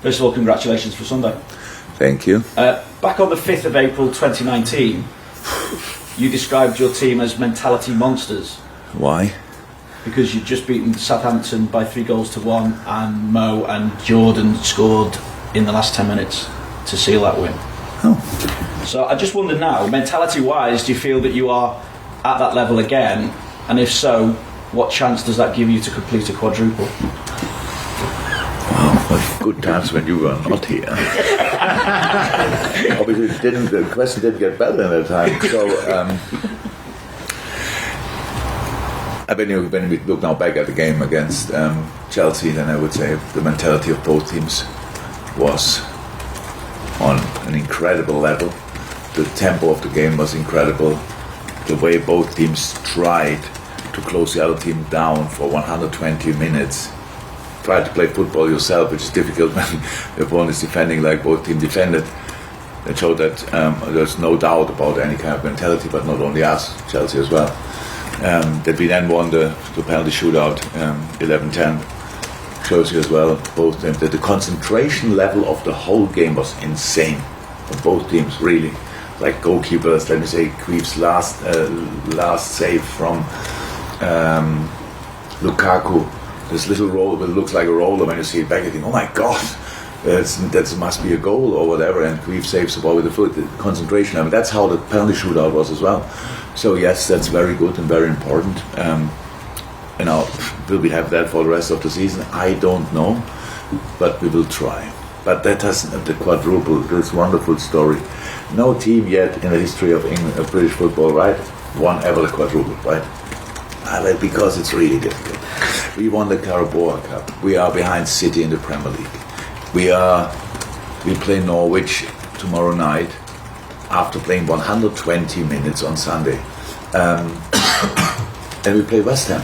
First of all, congratulations for Sunday. Thank you. Back on the 5th of April 2019, you described your team as mentality monsters. Why? Because you'd just beaten Southampton by 3-1, and Mo and Jordan scored in the last 10 minutes to seal that win. Oh. So I just wonder now, mentality-wise, do you feel that you are at that level again? And if so, what chance does that give you to complete a quadruple? Well, good times when you were not here. Obviously, the question didn't get better in that time. So, when we look now back at the game against Chelsea, then I would say the mentality of both teams was on an incredible level. The tempo of the game was incredible. The way both teams tried to close the other team down for 120 minutes. Try to play football yourself, which is difficult when the opponent is defending like both teams defended. It showed that there's no doubt about any kind of mentality, but not only us, Chelsea as well. That we then won the penalty shootout 11-10 shows you as well, both teams, that the concentration level of the whole game was insane from both teams, really. Like goalkeepers, let me say, Queef's last save from Lukaku, this little roll that looks like a roller. When you see it back, you think, oh my God, that must be a goal or whatever, and Queef saves the ball with the foot. The concentration, I mean, that's how the penalty shootout was as well. So yes, that's very good and very important. Will we have that for the rest of the season? I don't know, but we will try. But that has the quadruple, this wonderful story. No team yet in the history of England, of British football, right, won ever the quadruple, right? Well, because it's really difficult. We won the Carabao Cup. We are behind City in the Premier League. We play Norwich tomorrow night after playing 120 minutes on Sunday. And we play West Ham.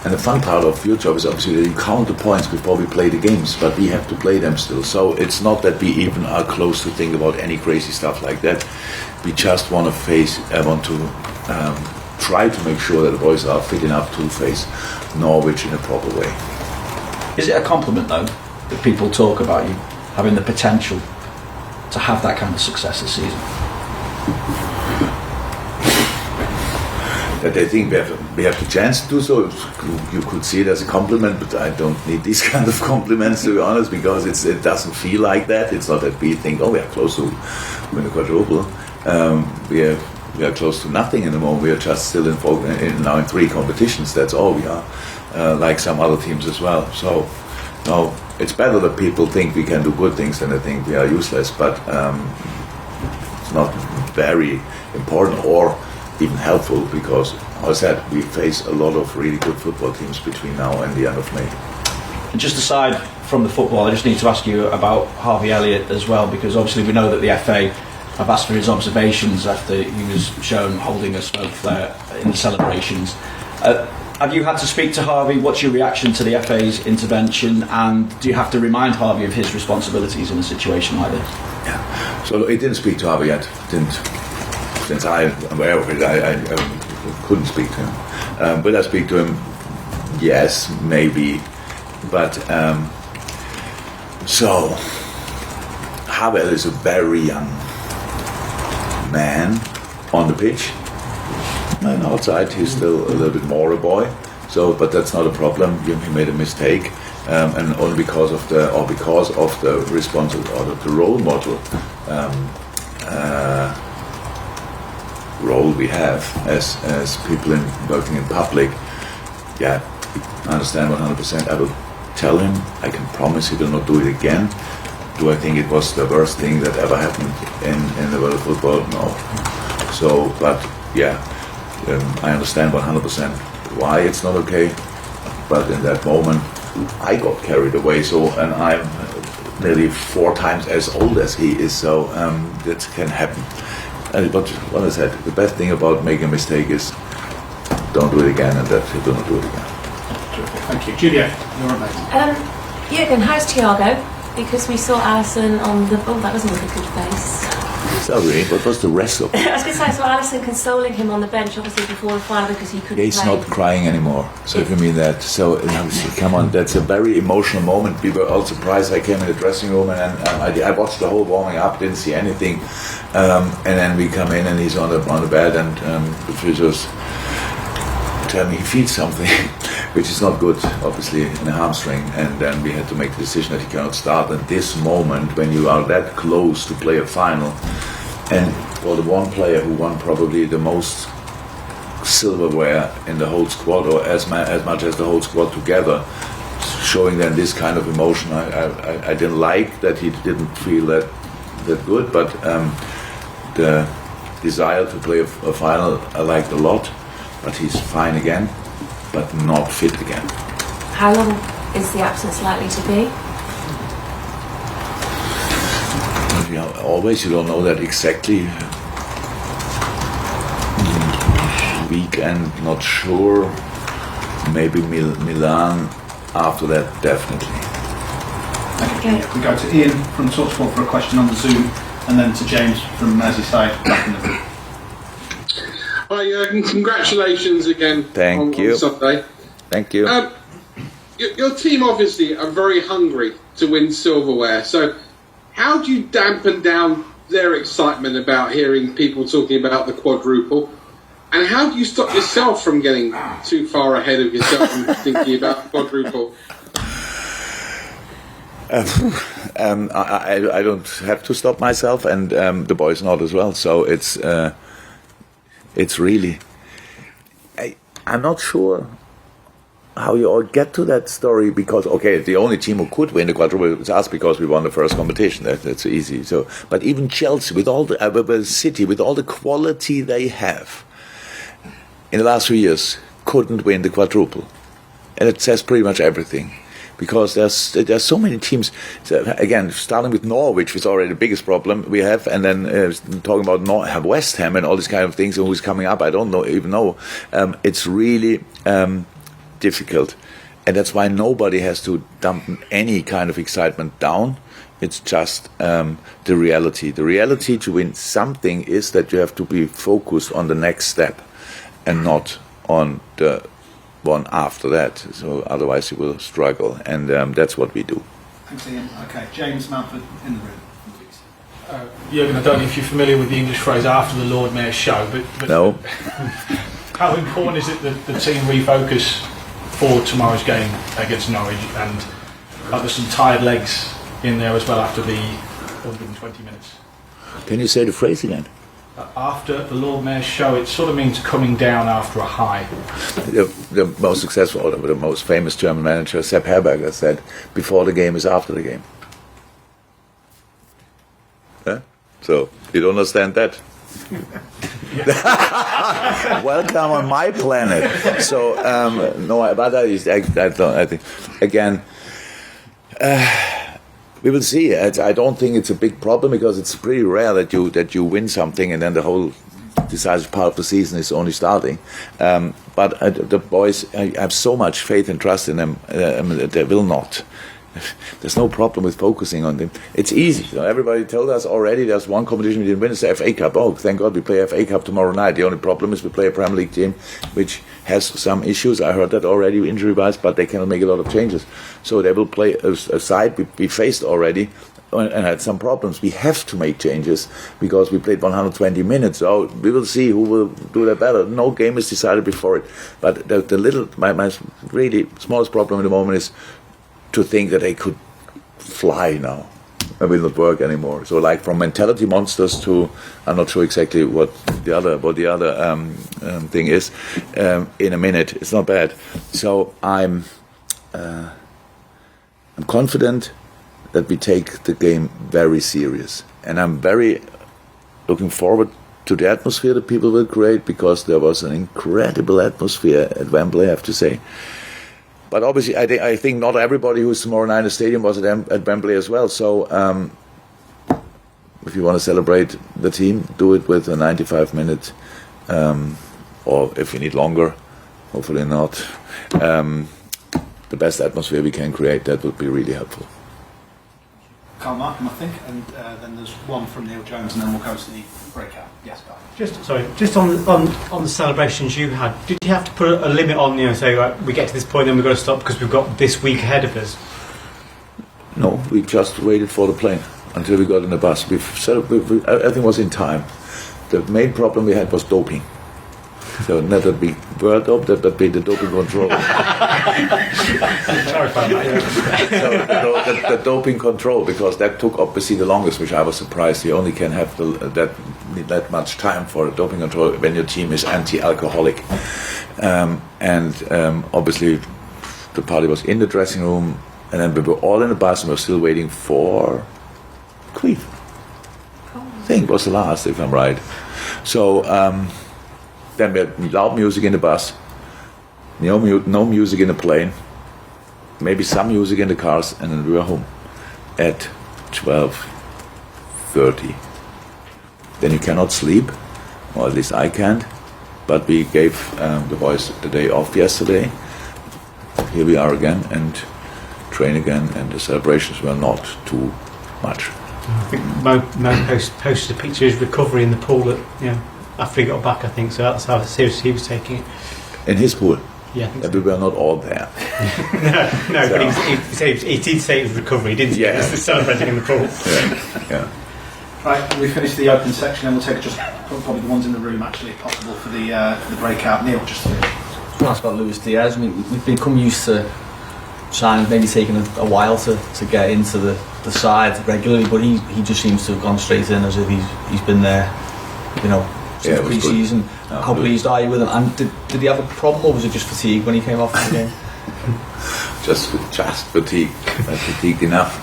And the fun part of your job is obviously that you count the points before we play the games, but we have to play them still. So it's not that we even are close to think about any crazy stuff like that. We just want to try to make sure that the boys are fit enough to face Norwich in a proper way. Is it a compliment, though, that people talk about you having the potential to have that kind of success this season? That they think we have the chance to do so. You could see it as a compliment, but I don't need these kind of compliments, to be honest, because it doesn't feel like that. It's not that we think, oh, we are close to win the quadruple. We are close to nothing in the moment. We are just still now in 3 competitions. That's all we are, like some other teams as well. So, no, it's better that people think we can do good things than they think we are useless. But it's not very important or even helpful, because, as I said, we face a lot of really good football teams between now and the end of May. And just aside from the football, I just need to ask you about Harvey Elliott as well, because obviously we know that the FA have asked for his observations after he was shown holding a smoke flare in the celebrations. Have you had to speak to Harvey? What's your reaction to the FA's intervention, and do you have to remind Harvey of his responsibilities in a situation like this? Yeah. So I didn't speak to Harvey yet. Since I'm aware of it, I couldn't speak to him. Will I speak to him? Yes, maybe. But so Havel is a very young man on the pitch, and outside he's still a little bit more a boy. So, but that's not a problem. He made a mistake, and only because of the responsible or the role model role we have as people working in public. Yeah, I understand 100%. I will tell him. I can promise he will not do it again. Do I think it was the worst thing that ever happened in the world of football? No. So, but yeah, I understand 100% why it's not okay. But in that moment, I got carried away. So, and I'm nearly 4 times as old as he is. So that can happen. But what I said, the best thing about making a mistake is don't do it again, and that you do not do it again. Terrific. Thank you. Julia, you're up next. Jurgen, how's Thiago? Because we saw Alisson on the... Oh, that wasn't a good face. Sorry, what was the rest of it? I was going to say, so Alisson consoling him on the bench, obviously before the final because he couldn't He's play. not crying anymore, so if you mean that. So, come on, that's a very emotional moment. We were all surprised. I came in the dressing room and I watched the whole warming up, didn't see anything. And then we come in and he's on the bed and the physios tell me he feels something, which is not good, obviously, in a hamstring. And then we had to make the decision that he cannot start. And this moment, when you are that close to play a final, and for the one player who won probably the most silverware in the whole squad, or as much as the whole squad together, showing then this kind of emotion, I didn't like that he didn't feel that good, but the desire to play a final I liked a lot. But he's fine again, but not fit again. How long is the absence likely to be? Always, you don't know that exactly. Weekend, not sure. Maybe Milan. After that, definitely. Okay. We go to Ian from TalkSport for a question on the Zoom, and then to James from Merseyside back in the room. Hi, Jurgen. Congratulations again Thank you. on Sunday. Thank you. Your team obviously are very hungry to win silverware. So how do you dampen down their excitement about hearing people talking about the quadruple? And how do you stop yourself from getting too far ahead of yourself and thinking about quadruple? I don't have to stop myself, and the boys not as well. So it's really, I'm not sure how you all get to that story, because the only team who could win the quadruple is us because we won the first competition. That's easy. So, but even Chelsea, with all the City, with all the quality they have, in the last 3 years, couldn't win the quadruple, and it says pretty much everything. Because there's so many teams. So again, starting with Norwich, which is already the biggest problem we have, and then talking about West Ham and all these kind of things, and who's coming up, I don't even know. It's really difficult, and that's why nobody has to dump any kind of excitement down. It's just the reality. The reality to win something is that you have to be focused on the next step, and not on the one after that, so otherwise you will struggle, and that's what we do. Thanks, Ian. Okay, James Mountford in the room. Jurgen, I don't know if you're familiar with the English phrase "after the Lord Mayor's show," but No. How important is it that the team refocus for tomorrow's game against Norwich, and there's some tired legs in there as well after the 120 minutes? Can you say the phrase again? After the Lord Mayor's show, it sort of means coming down after a high. The most successful, or the most famous German manager, Sepp Herberger, said, "Before the game is after the game." Huh? So you don't understand that? Welcome on my planet. So no, but that is, I think again. We will see. I don't think it's a big problem, because it's pretty rare that you win something and then the whole decisive part of the season is only starting. But the boys, I have so much faith and trust in them. They will not. There's no problem with focusing on them. It's easy. You know, everybody told us already there's one competition we didn't win, it's the FA Cup. Oh, thank God we play FA Cup tomorrow night. The only problem is we play a Premier League team which has some issues. I heard that already injury-wise, but they cannot make a lot of changes. So they will play a side we faced already and had some problems. We have to make changes because we played 120 minutes. So we will see who will do that better. No game is decided before it. But my really smallest problem at the moment is to think that they could fly now. It will not work anymore. So, like, from mentality monsters to, I'm not sure exactly what the other thing is. In a minute, it's not bad. So I'm confident that we take the game very serious, and I'm very looking forward to the atmosphere that people will create, because there was an incredible atmosphere at Wembley, I have to say. But obviously, I think not everybody who's tomorrow night in the stadium was at Wembley as well. So if you want to celebrate the team, do it with a 95-minute, or if you need longer, hopefully not, the best atmosphere we can create. That would be really helpful. Carl Markham, I think, and then there's one from Neil Jones, and then we'll go to the breakout. Yes, Carl. Just on the celebrations you had, did you have to put a limit on, say, right, we get to this point, then we've got to stop because we've got this week ahead of us? No, we just waited for the plane until we got in the bus. Everything was in time. The main problem we had was doping. So not that be word up, that be the doping control. So the doping control, because that took obviously the longest, which I was surprised. You only can have that much time for a doping control when your team is anti-alcoholic. Obviously the party was in the dressing room, and then we were all in the bus and we were still waiting for Queen. I think it was the last, if I'm right. So then we had loud music in the bus, no music in the plane, maybe some music in the cars, and then we were home at 12:30. Then you cannot sleep, or at least I can't, but we gave the boys the day off yesterday. Here we are again and train again, and the celebrations were not too much. I think Mo posted a picture of his recovery in the pool after he got back, I think, so that's how seriously he was taking it. In his pool? Yeah. We were not all there. no, so. But he did say it was recovery, didn't he? Yeah. He was celebrating in the pool. Yeah. Right, we finished the open section, and we'll take just probably the ones in the room, actually, if possible, for the breakout. Neil, just to ask about Luis Diaz. I mean, we've become used to signing maybe taking a while to get into the side regularly, but he just seems to have gone straight in as if he's been there, since pre-season. How pleased are you with him? And did he have a problem, or was it just fatigue when he came off the game? just fatigue. Fatigued enough.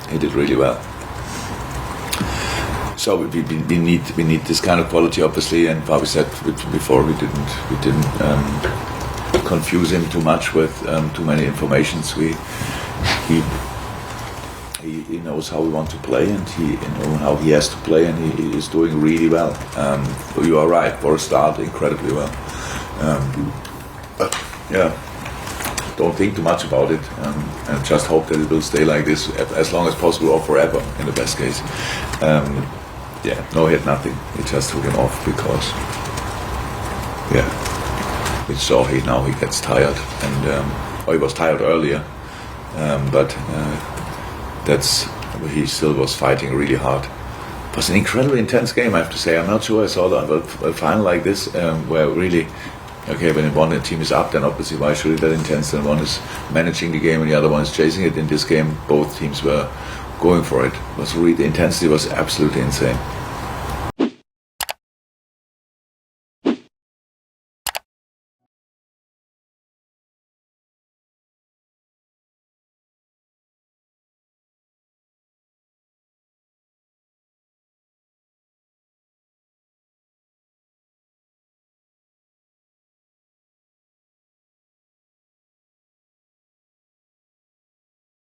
He did really well. So we need this kind of quality, obviously, and how we said before, we didn't confuse him too much with too many informations. He knows how we want to play, and he knows how he has to play, and he is doing really well. You are right, for a start, incredibly well. Don't think too much about it, and just hope that it will stay like this as long as possible, or forever, in the best case. No, he had nothing. We just took him off because, we saw now he gets tired, and he was tired earlier, but he still was fighting really hard. It was an incredibly intense game, I have to say. I'm not sure I saw a final like this, where really, when one team is up, then obviously why should it be that intense? And one is managing the game and the other one is chasing it. In this game, both teams were going for it. The intensity was absolutely insane.